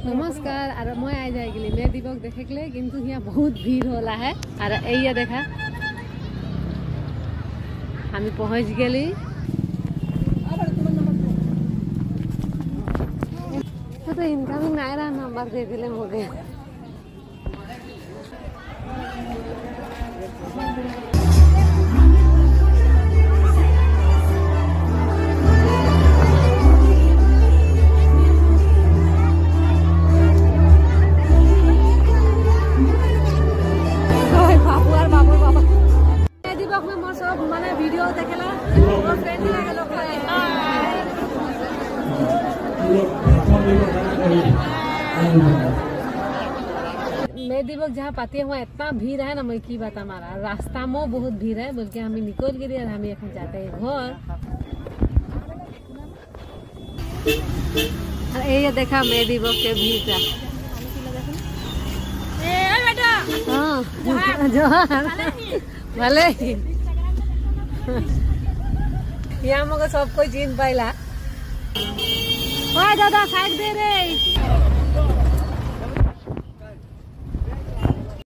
नमस्कार और मैं आई जाएगी मैं दीपक देखे के लिए किंतु यहाँ बहुत भीड़ होला है और ये देखा हम पहुँच गए तो इनकमिंग नायरा नंबर दे दिले मुझे मैं दीपक जहाँ पाती हुआ इतना भीड़ है ना मैं की बात हमारा रास्ता में बहुत भीड़ है बोल के हमें निकल गए और हमें এখন जाते हैं घर ये देखा मैं दीपक के भीड़ का भले यहाँ मगर सब कोई चीन पाइला दादा साइड दे रे